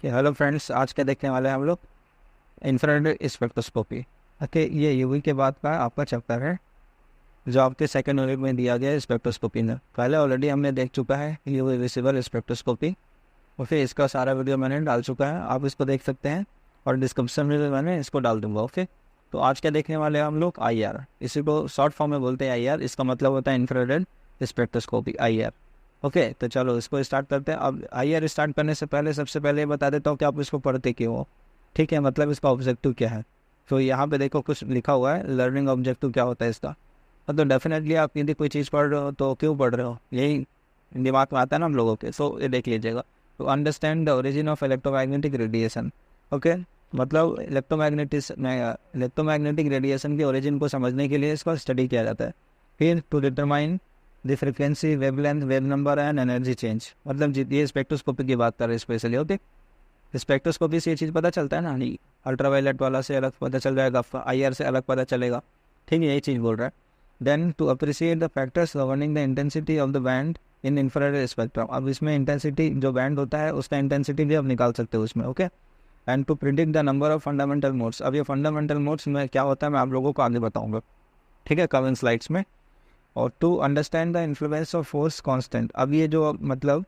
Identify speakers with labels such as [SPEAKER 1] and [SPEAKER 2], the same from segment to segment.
[SPEAKER 1] कि hello friends, आज क्या देखने वाले हैं हम लोग? Infrared spectroscopy. ओके, ये यूवी के बाद का आपका चैप्टर है जो आपके सेकंड यूनिट में दिया गया है स्पेक्ट्रोस्कोपी में। पहले ऑलरेडी हमने देख चुका है यूवी विजिबल स्पेक्ट्रोस्कोपी, और फिर इसका सारा वीडियो मैंने डाल चुका है, आप इसको देख सकते हैं और डिस्क्रिप्शन में भी मैंने इसको डाल दूंगा। ओके, तो आज क्या देखने वाले हैं हम लोग? आई, इसी को शॉर्ट फॉर्म में बोलते हैं आई। इसका मतलब होता है इंफ्रारेड स्पेक्ट्रोस्कोपी, आई। ओके, तो चलो इसको स्टार्ट करते हैं। अब आई स्टार्ट करने से पहले सबसे पहले ये बता देता हूँ कि आप इसको पढ़ते क्यों हो। ठीक है, मतलब इसका ऑब्जेक्टिव क्या है। तो यहाँ पे देखो कुछ लिखा हुआ है, लर्निंग ऑब्जेक्टिव क्या होता है इसका। मतलब डेफिनेटली आप यदि कोई चीज़ पढ़ रहे हो तो क्यों पढ़ रहे हो, यही दिमाग में आता है ना हम लोगों के। सो ये देख लीजिएगा, to understand the origin of electromagnetic radiation. Okay, मतलब इलेक्ट्रोमैग्नेटिक रेडिएशन के ओरिजिन को समझने के लिए इसका स्टडी किया जाता है। फिर to determine the frequency, wavelength, wave number and energy change. मतलब ये स्पेक्ट्रोस्कोपी की बात कर रहे हैं स्पेशली। ओके, स्पेक्ट्रोस्कोपी से ये चीज़ पता चलता है ना, नहीं अल्ट्रावायलेट वाला से अलग पता चल जाएगा, आई से अलग पता चलेगा। ठीक है, यही चीज़ बोल रहा है। Then to appreciate the factors governing the intensity of the band in infrared spectrum. अब इसमें इंटेंसिटी, जो बैंड होता है उसका इंटेंसिटी भी आप निकाल सकते हो उसमें। Okay, and to predict the number of fundamental modes. अब ये फंडामेंटल मोड्स में क्या होता है मैं आप लोगों को आगे बताऊंगा, ठीक है, कमेंट स्लाइड्स में। और to understand the influence of force constant. अब ये जो मतलब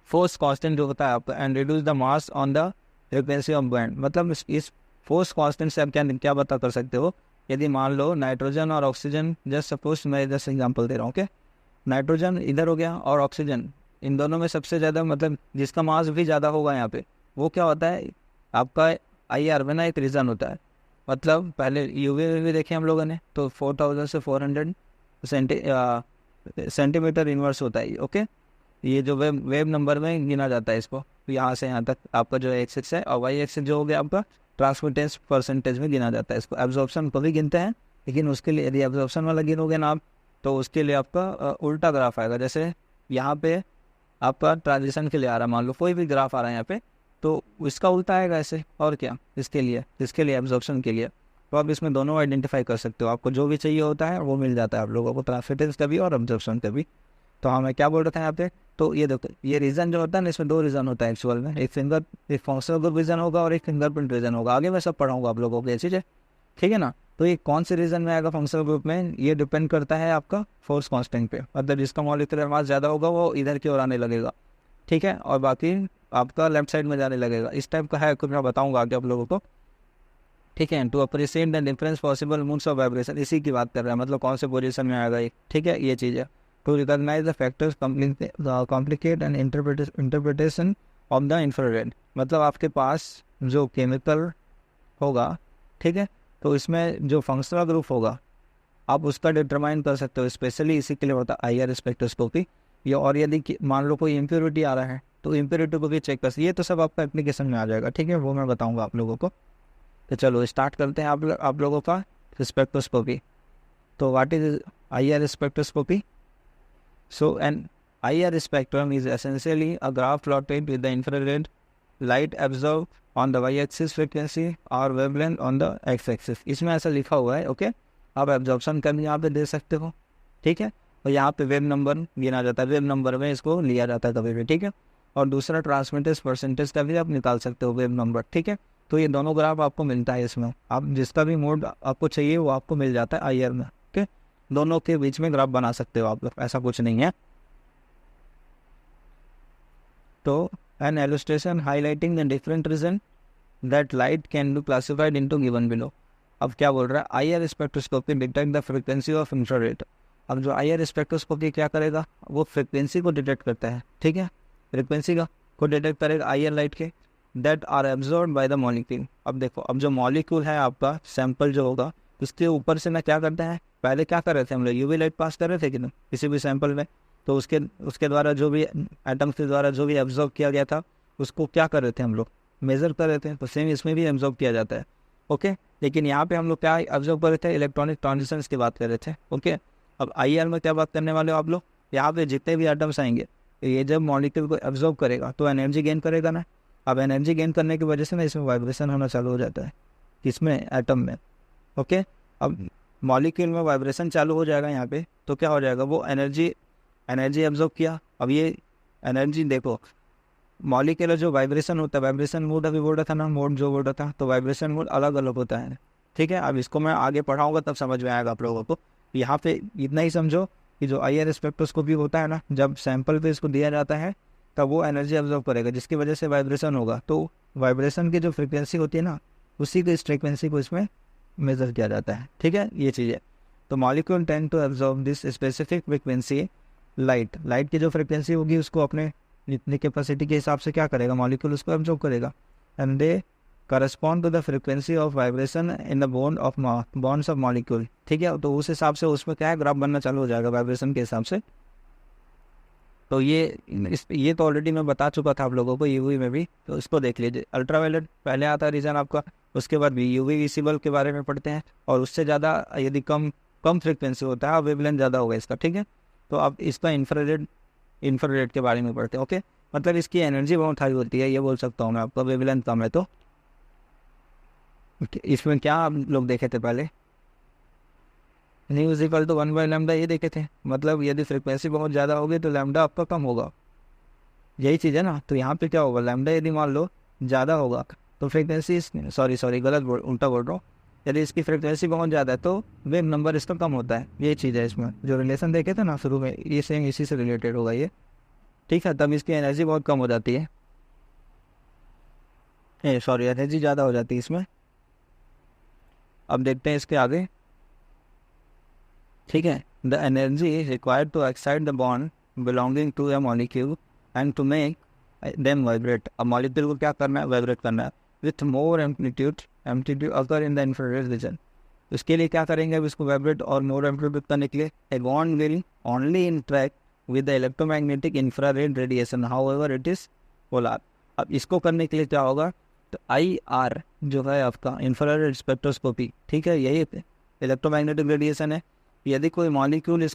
[SPEAKER 1] फोर्स कांस्टेंट जो होता है आपका, and reduce the mass on the frequency of band. मतलब इस फोर्स कांस्टेंट से आप क्या क्या पता कर सकते हो। यदि मान लो नाइट्रोजन और ऑक्सीजन, जस्ट सपोज मैं जस्ट एग्जांपल दे रहा हूँ, ओके, नाइट्रोजन इधर हो गया और ऑक्सीजन, इन दोनों में सबसे ज़्यादा मतलब जिसका मास भी ज़्यादा होगा यहाँ पे, वो क्या होता है आपका आई में ना एक रीज़न होता है। मतलब पहले यूवी में भी देखे हम लोगों ने, तो 4000 से 400 सेंटीमीटर इनवर्स होता है। ओके, ये जो वेव वेव नंबर में गिना जाता है इसको, तो यहाँ से यहाँ तक आपका जो एक्सिस है, और वाई एक्सिस जो हो गया आपका ट्रांसमिटेंस परसेंटेज में गिना जाता है इसको। एब्जॉर्प्शन को भी गिनते हैं, लेकिन उसके लिए यदि एब्जॉर्प्शन वाला गिनोगे ना आप, तो उसके लिए आपका उल्टा ग्राफ आएगा। जैसे यहाँ पे आपका ट्रांजिशन के लिए आ रहा है, मान लो कोई भी ग्राफ आ रहा है यहाँ पे, तो इसका उल्टा आएगा ऐसे। और क्या, इसके लिए एब्जॉर्प्शन के लिए। तो आप इसमें दोनों आइडेंटिफाई कर सकते हो, आपको जो भी चाहिए होता है वो मिल जाता है आप लोगों को, ट्रांसमिटेंस का भी और एब्जॉर्प्शन का भी। तो हाँ, मैं क्या बोल रहा था यहाँ पे, तो ये देखो, ये रीजन जो होता है ना, इसमें दो रीजन होता है एक्चुअल में। एक फंक्शनल ग्रुप रीजन होगा और एक फिंगरप्रिंट रीजन होगा। आगे मैं सब पढ़ाऊंगा आप लोगों को ये चीज़ें, ठीक है ना। तो ये कौन से रीजन में आएगा फंक्शनल ग्रुप में, ये डिपेंड करता है आपका फोर्स कांस्टेंट पे। मतलब जिसका मॉलिक्यूलर मास ज़्यादा होगा वो इधर की ओर आने लगेगा, ठीक है, और बाकी आपका लेफ्ट साइड में जाने लगेगा। इस टाइप का है, कुछ मैं बताऊंगा आगे आप लोगों को, ठीक है। To appreciate the difference possible modes of vibration, इसी की बात कर रहा है, मतलब कौन से पोजीशन में आएगा ये, ठीक है, ये चीज़ है। To recognise the factors complicate and interpretation of the infrared. मतलब आपके पास जो केमिकल होगा, ठीक है, तो इसमें जो फंक्शनल ग्रुप होगा आप उसका डिटरमाइन कर सकते हो, स्पेशली इसी के लिए होता है आई स्पेक्ट्रोस्कोपी। ये और यदि मान लो कोई इम्प्योरिटी आ रहा है तो इम्प्योरिटी को भी चेक कर सकते, ये तो सब आपका एप्लीकेशन में आ जाएगा, ठीक है, वो मैं बताऊंगा आप लोगों को। तो चलो स्टार्ट करते हैं आप लोगों का स्पेक्ट्रोस्कोपी। तो what is I spectroscopy? So an IR spectrum is essentially a graph plotted with the infrared light absorbed on the y-axis frequency और wavelength on the x-axis। इसमें ऐसा लिखा हुआ है, ओके। आप एब्जॉर्प्शन कर यहाँ पे दे सकते हो, ठीक है, और यहाँ पे वेव नंबर गिना जाता है, वेव नंबर में इसको लिया जाता है कभी भी, ठीक है। और दूसरा ट्रांसमिटेंस परसेंटेज का भी आप निकाल सकते हो, वेव नंबर, ठीक है। तो ये दोनों ग्राफ आपको मिलता है इसमें, आप जिसका भी मोड आपको चाहिए वो आपको मिल जाता है आई में, ओके। दोनों के बीच में ग्राफ बना सकते हो आप लोग, ऐसा कुछ नहीं है। तो an illustration highlighting the different region that light can be classified into given below. अब क्या बोल रहा है, I spectroscopy detect the frequency of infrared. अब जो आई स्पेक्ट्रोस्कोपी क्या करेगा, वो फ्रिक्वेंसी को डिटेक्ट करता है, ठीक है, फ्रिक्वेंसी का को डिटेक्ट करेगा आई लाइट के, that are absorb by the molecule. अब देखो, अब जो मॉलिक्यूल है आपका सैंपल जो होगा उसके ऊपर से ना क्या करता है, पहले क्या कर रहे थे हम लोग, यूवी लाइट पास कर रहे थे कि नहीं किसी भी सैंपल में, तो उसके द्वारा जो भी एटम्स के द्वारा जो भी एब्जॉर्ब किया गया था उसको क्या कर रहे थे हम लोग, मेजर कर रहे थे। तो सेम इसमें भी एब्जॉर्ब किया जाता है, ओके। लेकिन यहाँ पे हम लोग क्या ऑब्जर्व कर रहे थे, इलेक्ट्रॉनिक ट्रांजिशंस की बात कर रहे थे, ओके। अब आई में क्या बात करने वाले हो आप लोग, यहाँ पे जितने भी एटम्स आएंगे ये जब मॉलिक्यूल को एब्जॉर्ब करेगा तो एनर्जी गेन करेगा ना। अब एनर्जी गेन करने की वजह से ना इसमें वाइब्रेशन होना चालू हो जाता है, किसमें, एटम में, ओके। अब मॉलिक्यूल में वाइब्रेशन चालू हो जाएगा यहाँ पे, तो क्या हो जाएगा, वो एनर्जी एब्जॉर्ब किया। अब ये एनर्जी देखो, मॉलिक्यूलर जो वाइब्रेशन होता है, वाइब्रेशन मोड अभी बोल रहा था ना, मोड जो बोल रहा था, तो वाइब्रेशन मोड अलग अलग होता है, ठीक है। अब इसको मैं आगे पढ़ाऊंगा तब समझ में आएगा आप लोगों को। यहाँ पे इतना ही समझो कि जो IR स्पेक्ट्रोस्कोपी होता है ना, जब सैंपल पे इसको दिया जाता है तब वो एनर्जी ऑब्जर्व करेगा जिसकी वजह से वाइब्रेशन होगा। तो वाइब्रेशन की जो फ्रिक्वेंसी होती है ना, उसी की इस फ्रिक्वेंसी को इसमें मेजर किया जाता है, ठीक है, ये चीज़ है। तो molecule tend to absorb this specific frequency light की जो फ्रिक्वेंसी होगी उसको अपने जितनी कैपेसिटी के हिसाब से क्या करेगा, मॉलिक्यूल उसको एब्जॉर्ब करेगा। And they correspond to the frequency of vibration in the bonds of molecule, ठीक है। तो उस हिसाब से उसमें क्या है, ग्राफ बनना चालू हो जाएगा वाइब्रेशन के हिसाब से। तो ये तो ऑलरेडी मैं बता चुका था आप लोगों को यूवी में भी, तो इसको देख लीजिए। अल्ट्रावायलेट पहले आता है रीजन आपका, उसके बाद भी यूवी विजिबल के बारे में पढ़ते हैं, और उससे ज़्यादा यदि कम फ्रिक्वेंसी होता है, वेवलेंथ ज़्यादा होगा इसका, ठीक है। तो अब इसका इंफ्रारेड के बारे में पढ़ते हैं, ओके। मतलब इसकी एनर्जी बहुत हाई होती है, ये बोल सकता हूँ मैं आपको, वेवलेंथ कम है। तो इसमें क्या आप लोग देखे थे पहले, न्यू इक्वल टू 1/λ ये देखे थे। मतलब यदि फ्रिक्वेंसी बहुत ज़्यादा होगी तो लैम्डा आपका कम होगा, यही चीज़ है ना। तो यहाँ पे क्या होगा, लैम्डा यदि मान लो ज़्यादा होगा तो फ्रिक्वेंसी, सॉरी गलत उल्टा बोल रहा हूँ। यदि इसकी फ्रिक्वेंसी बहुत ज़्यादा है तो वेव नंबर इसका कम होता है, यही चीज़ है। इसमें जो रिलेशन देखे थे ना शुरू में, ये सेम इसी से रिलेटेड होगा ये, ठीक है। तब इसकी एनर्जी बहुत कम हो जाती है, एनर्जी ज़्यादा हो जाती है इसमें। अब देखते हैं इसके आगे, ठीक है। The energy required to excite the bond belonging to a molecule and to make them vibrate. अब मॉलिक्यूल को क्या करना है, वाइब्रेट करना है with more amplitude occur in the infrared region. उसके लिए क्या करेंगे, अब इसको वाइब्रेट और मोर एम्पलीट्यूड करने के लिए a bond will only interact with the electromagnetic infrared radiation however it is polar. अब इसको करने के लिए क्या होगा, तो IR जो है आपका इंफ्रारेड स्पेक्ट्रोस्कोपी, ठीक है, यही इलेक्ट्रोमैग्नेटिक रेडिएशन है। यदि कोई मॉलिक्यूल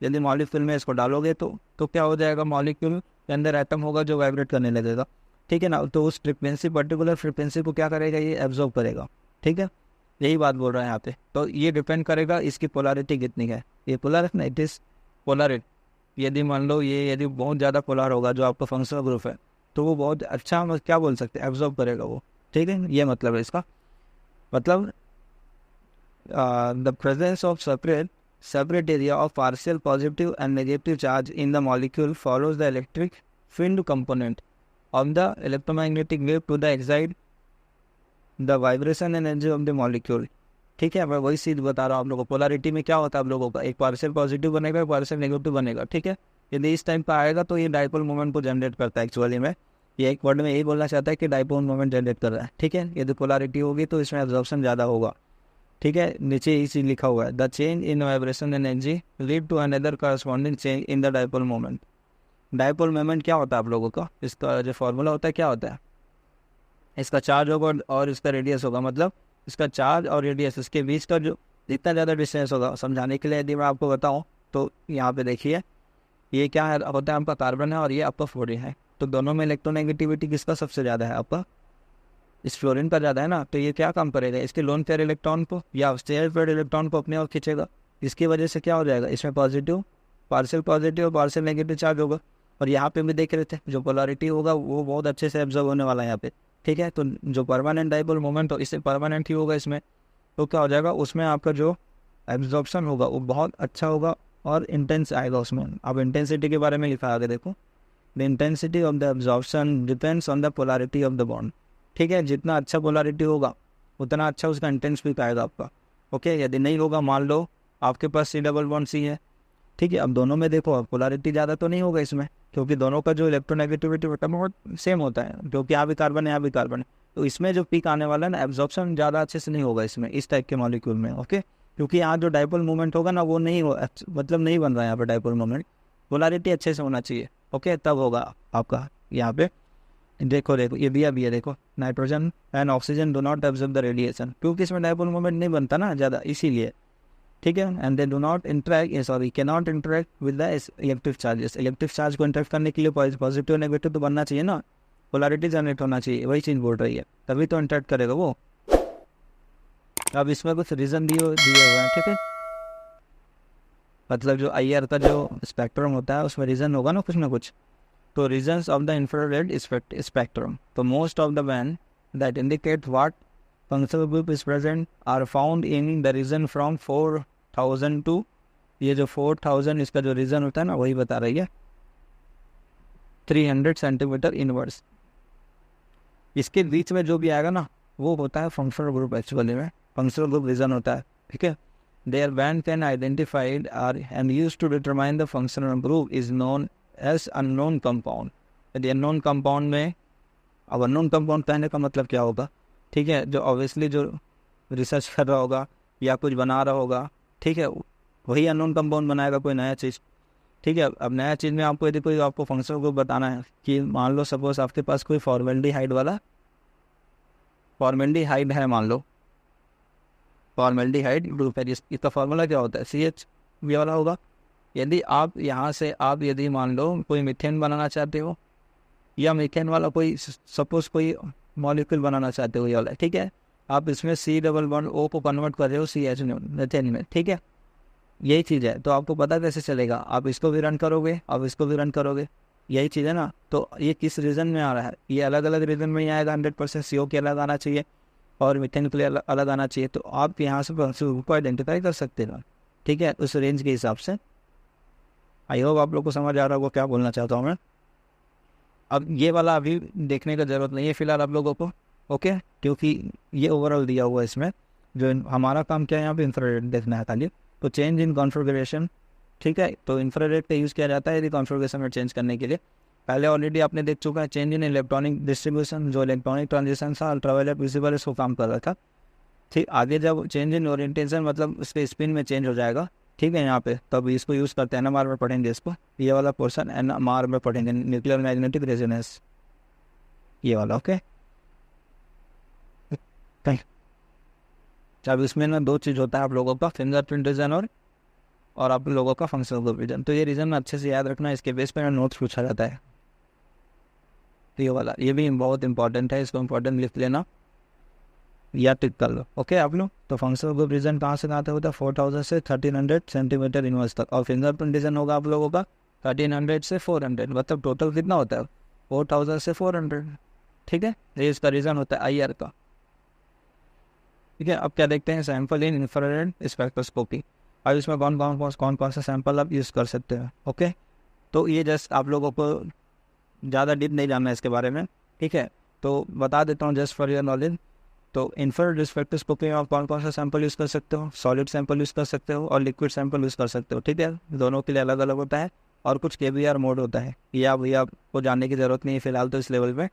[SPEAKER 1] यदि मॉलिक्यूल में इसको डालोगे तो क्या हो जाएगा, मॉलिक्यूल के अंदर एटम होगा जो वाइब्रेट करने लगेगा, ठीक है ना। तो उस फ्रिक्वेंसी, पर्टिकुलर फ्रिक्वेंसी को क्या करेगा, ये एब्जॉर्ब करेगा, ठीक है। यही बात बोल रहा है यहाँ पे। तो ये डिपेंड करेगा इसकी पोलैरिटी कितनी है, ये पोलर है ना, इट इज पोलरिटी। यदि मान लो यदि बहुत ज़्यादा पोलर होगा जो आपका फंक्शनल ग्रुप है, तो वो बहुत अच्छा, क्या बोल सकते हैं, एब्जॉर्ब करेगा वो, ठीक है। ये मतलब है इसका। मतलब the presence of separate area of partial positive and negative charge in the molecule follows the electric field component of the electromagnetic wave to the excite the vibration energy of the molecule, ठीक है। मैं वही चीज बता रहा हूँ आप लोगों को। पोलैरिटी में क्या होता है आप लोगों का, एक पार्शियल पॉजिटिव बनेगा, एक पार्शियल नेगेटिव बनेगा, ठीक है। यदि इस टाइम पर आएगा तो ये डाइपोल मोमेंट को जनरेट करता है। एक्चुअली में ये एक वर्ड में यही बोलना चाहता है कि डाइपोल मोमेंट जनरेट कर रहा है, ठीक है। यदि पोलैरिटी होगी तो इसमें एब्जॉर्प्शन ज़्यादा होगा, ठीक है। नीचे यही चीज लिखा हुआ है, the change in vibration energy lead to another corresponding change in the dipole moment. Dipole moment क्या होता है आप लोगों का, इसका जो फॉर्मूला होता है क्या होता है, इसका चार्ज होगा और इसका रेडियस होगा। मतलब इसका चार्ज और रेडियस, इसके बीच का जो जितना ज़्यादा डिस्टेंस होगा, समझाने के लिए यदि मैं आपको बताऊँ तो यहाँ पे देखिए, ये क्या है, होता है आपका कार्बन है और ये आपका फ्लोरीन है। तो दोनों में इलेक्ट्रोनेगेटिविटी किसका सबसे ज़्यादा है, आपका इस फ्लोरीन का ज़्यादा है ना। तो ये क्या काम करेगा, इसके लोन पेयर इलेक्ट्रॉन को या स्टेयर पेयर इलेक्ट्रॉन को अपने और खींचेगा। इसकी वजह से क्या हो जाएगा, इसमें partial positive partial negative charge होगा। और यहाँ पे भी देख रहे थे, जो पोलैरिटी होगा वो बहुत अच्छे से एब्जॉर्व होने वाला है यहाँ पे, ठीक है। तो जो परमानेंट डाइपोल मोमेंट हो, इससे परमानेंट ही होगा इसमें, तो क्या हो जाएगा, उसमें आपका जो एब्जॉर्प्शन होगा वो बहुत अच्छा होगा और इंटेंस आएगा उसमें। अब इंटेंसिटी के बारे में लिखा आगे देखो, the intensity of the absorption depends on the polarity of the bond, ठीक है। जितना अच्छा पोलैरिटी होगा उतना अच्छा उसका इंटेंस भी पाएगा आपका, ओके। यदि नहीं होगा, मान लो आपके पास C⋯C है, ठीक है। अब दोनों में देखो पोलैरिटी ज़्यादा तो नहीं होगा इसमें, क्योंकि दोनों का जो इलेक्ट्रोनेगेटिविटी होता है बहुत सेम होता है, क्योंकि यहाँ भी कार्बन है यहाँ भी कार्बन है। तो इसमें जो पीक आने वाला है ना, एब्जॉर्प्शन ज़्यादा अच्छे से नहीं होगा इसमें, इस टाइप के मॉलिक्यूल में, ओके। क्योंकि यहाँ जो डाइपोल मोमेंट होगा ना, वो नहीं हो, मतलब नहीं बन रहा है यहाँ पे डाइपोल मोमेंट। पोलैरिटी अच्छे से होना चाहिए, ओके, तब होगा आपका। यहाँ पे देखो ये भी है, देखो nitrogen and oxygen do not absorb the radiation, क्योंकि इसमें डाइपोल मोमेंट नहीं बनता ना ज़्यादा, इसीलिए, ठीक है। And they do not can not interact with the electric charges. Electric charge को इंटरेक्ट करने के लिए पॉजिटिव नेगेटिव तो बनना चाहिए ना, पोलैरिटी जनरेट होना चाहिए, वही चीज़ बोल रही है, तभी तो इंटरेक्ट करेगा वो। अब इसमें कुछ रीज़न दिए हुए हैं, ठीक है। मतलब जो IR का जो स्पेक्ट्रम होता है उसमें रीज़न होगा ना कुछ, तो regions of the infrared spectrum, तो most of the band that indicate what functional group is present are found in the region from 4000 to, ये जो 4000 इसका जो रीजन होता है ना वही बता रही है 300 सेंटीमीटर इनवर्स। इसके बीच में जो भी आएगा ना वो होता है फंक्शनल ग्रुप, एक्चुअली में फंक्शनल ग्रुप रीजन होता है, ठीक है। Their band can identified are and use to determine the functional group is known as unknown compound. यदि अननोन कंपाउंड में, अब अननोन कंपाउंड कहने का मतलब क्या होगा, ठीक है, जो ऑब्वियसली जो रिसर्च कर रहा होगा या कुछ बना रहा होगा, ठीक है, वही अननोन कंपाउंड बनाएगा कोई नया चीज़, ठीक है। अब नया चीज़ में आपको यदि कोई आपको फंक्शनल ग्रुप बताना है कि मान लो सपोज आपके पास कोई फॉर्मेल्डिहाइड वाला फॉर्मेल्डिहाइड है, मान लो फॉर्मेल्डिहाइड ग्रुप है, इसका फॉर्मूला क्या होता है CH ये वाला होगा। यदि आप यहाँ से आप यदि मान लो कोई मीथेन बनाना चाहते हो या मीथेन वाला कोई सपोज कोई मॉलिक्यूल बनाना चाहते हो ये वाला, ठीक है, आप इसमें C+O को कन्वर्ट कर रहे हो CH मीथेन में, ठीक है, यही चीज़ है। तो आपको पता कैसे चलेगा, आप इसको भी रन करोगे, आप इसको भी रन करोगे, यही चीज़ है ना। तो ये किस रीजन में आ रहा है, ये अलग अलग रीजन में ही आएगा, 100% CO के अलग आना चाहिए और मीथेन के लिए अलग आना चाहिए। तो आप यहाँ से फंक्शनल को आइडेंटिफाई कर सकते हो, ठीक है, उस रेंज के हिसाब से। आई होप आप लोग को समझ आ रहा होगा क्या बोलना चाहता हूँ मैं। अब ये वाला अभी देखने का ज़रूरत नहीं है फिलहाल आप लोगों को, ओके, क्योंकि ये ओवरऑल दिया हुआ है इसमें। जो हमारा काम क्या है यहाँ पे इंफ्रारेड देखना है खाली। तो चेंज इन कॉन्फ़िगरेशन, ठीक है, तो इंफ्रारेड का यूज़ किया जाता है यदि कॉन्फ़िगरेशन में चेंज करने के लिए। पहले ऑलरेडी आपने देख चुका है चेंज इन इलेक्ट्रॉनिक डिस्ट्रीब्यूशन, जो इलेक्ट्रॉनिक ट्रांजिशन था अल्ट्रावायलेट विजिबल इसको काम कर रहा था, ठीक। आगे जब चेंज इन ओरिएंटेशन मतलब उसके स्पिन में चेंज हो जाएगा, ठीक है, यहाँ पे तब इसको यूज़ करते हैं, NMR में पढ़ेंगे इसको, ये वाला पोर्सन NMR में पढ़ेंगे, न्यूक्लियर मैग्नेटिक रेजोनेंस, ये वाला, ओके। अब इसमें ना दो चीज़ होता है आप लोगों का, फिंगरप्रिंट रीजन और आप लोगों का फंक्शनल ग्रुप रीजन। तो ये रीजन अच्छे से याद रखना, इसके बेस पर नोट्स पूछा जाता है। तो ये वाला ये भी बहुत इंपॉर्टेंट है, इसको इंपॉर्टेंट लिख लेना या टिक कर लो, ओके आप लोग। तो फंक्शनल ग्रुप रीजन कहाँ से कहाँ तक होता है, 4000 से 1300 सेंटीमीटर इनवर्स तक। और फिंगरप्रिंट रीजन होगा आप लोगों का 1300 से 400, मतलब टोटल कितना होता है 4000 से 400, ठीक है। ये इसका रीजन होता है IR का, ठीक है। अब क्या देखते हैं, सैंपल इन इंफ्रारेड स्पेक्ट्रोस्कोपी। अब इसमें कौन कौन सा सैंपल आप यूज़ कर सकते हैं, ओके। तो ये जस्ट आप लोगों को ज़्यादा डीप नहीं जानना है इसके बारे में, ठीक है, तो बता देता हूँ जस्ट फॉर योर नॉलेज। तो इंफ्रारेड स्पेक्ट्रोस्कोपी में आप कौन कौन सा सैंपल यूज़ कर सकते हो, सॉलिड सैंपल यूज़ कर सकते हो और लिक्विड सैंपल यूज़ कर सकते हो, ठीक है। दोनों के लिए अलग अलग होता है और कुछ KBR मोड होता है, ये आपको जानने की ज़रूरत नहीं है फिलहाल तो इस लेवल पे,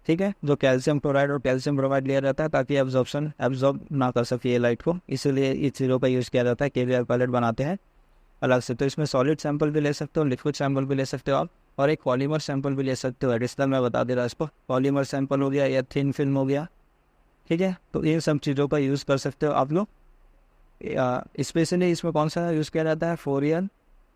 [SPEAKER 1] ठीक है। जो कैल्शियम क्लोराइड और कैल्शियम ब्रोमाइड लिया जाता है ताकि एब्जॉर्ब ना कर सके ये लाइट को, इसलिए इस चीज़ों का यूज़ किया जाता है, KBR पैलेट बनाते हैं अलग से। तो इसमें सॉलिड सैंपल भी ले सकते हो, लिक्विड सैंपल भी ले सकते हो आप, और एक पॉलीमर सैंपल भी ले सकते हो एडिशनल, मैं बता दे रहा इसको। पॉलीमर सैंपल हो गया या थिन फिल्म हो गया, ठीक है। तो इन सब चीज़ों का यूज़ कर सकते हो आप लोग। स्पेशली इसमें कौन सा यूज़ किया जाता है, फोरियर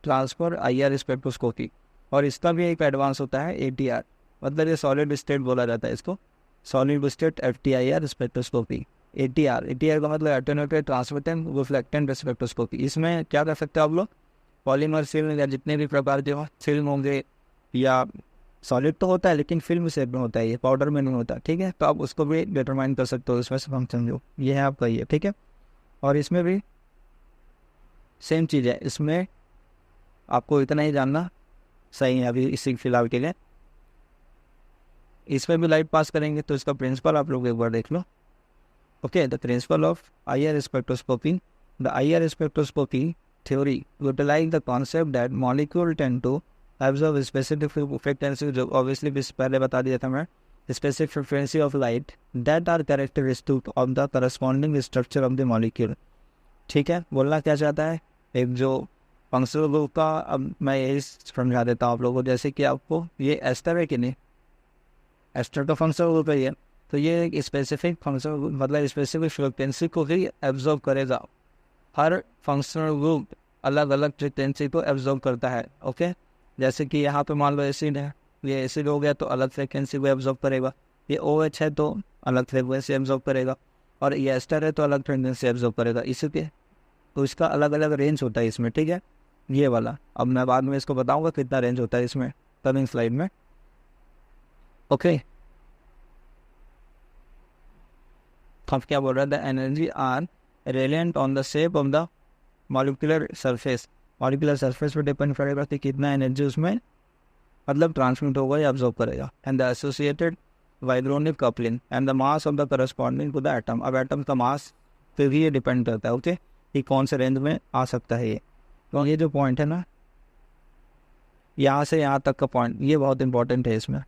[SPEAKER 1] ट्रांसफर IR स्पेक्ट्रोस्कोपी, और इसका भी एक एडवांस होता है ATR, मतलब ये सॉलिड स्टेट बोला जाता है इसको, solid state FTIR spectroscopy. ATR का मतलब एटेन्यूएटेड ट्रांसमिटेंट रिफ्लेक्टेंट स्पेक्ट्रोस्कोपी। इसमें क्या कर सकते हो आप लोग, पॉलीमर फिल्म या जितने भी प्रकार के फिल्म होंगे, या सॉलिड तो होता है लेकिन फिल्म शेप में होता है, ये पाउडर में नहीं होता, ठीक है। तो आप उसको भी डिटरमाइन कर सकते हो, इसमें से फंक्शन जो ये है आपका ये, ठीक है। और इसमें भी सेम चीज़ है, इसमें आपको इतना ही जानना सही है अभी इसी फिलहाल के लिए। इसमें भी लाइट पास करेंगे तो इसका प्रिंसिपल आप लोग एक बार देख लो, okay. The principle of IR spectroscopy, the IR spectroscopy theory utilize the concept that molecule tend to absorb specific frequency, जो obviously पहले बता दिया था मैं, specific frequency of light that are characteristic of the corresponding structure of the molecule, ठीक है। बोलना क्या चाहता है, एक जो फंक्शनल ग्रुप का, अब मैं यही समझा देता हूँ आप लोगों को, जैसे कि आपको ये एस्टर है कि नहीं, एस्टर का फंक्शनल ग्रुप है ये, तो ये एक स्पेसिफिक फंक्शनल मतलब स्पेसिफिक फ्रिक्वेंसी को ही एब्जॉर्ब करेगा। हर फंक्शनल ग्रुप अलग अलग फ्रिक्वेंसी को एब्जॉर्ब करता है, ओके। जैसे कि यहाँ पे मान लो एसिड है, ये एसिड हो गया तो अलग फ्रिक्वेंसी को एब्जॉर्ब करेगा, ये OH है तो अलग फ्रिक्वेंसी एब्जॉर्ब करेगा, और ये एस्टर है तो अलग फ्रिक्वेंसी एब्जॉर्ब करेगा, इसलिए तो इसका अलग अलग रेंज होता है इसमें, ठीक है, ये वाला। अब मैं बाद में इसको बताऊँगा कितना रेंज होता है इसमें कमिंग स्लाइड में, ओके, अब क्या बोल रहा है, the energy are reliant on the shape of the molecular surface. Molecular surface पर डिपेंड करेगा कि कितना एनर्जी उसमें मतलब ट्रांसमिट होगा या अब्जॉर्ब करेगा। And the associated vibronic coupling and the mass of the corresponding to the atom. अब एटम का मास पे भी ये डिपेंड करता है, ओके, कि कौन से रेंज में आ सकता है ये। तो ये जो पॉइंट है ना, यहाँ से यहाँ तक का पॉइंट, ये बहुत इंपॉर्टेंट है इसमें।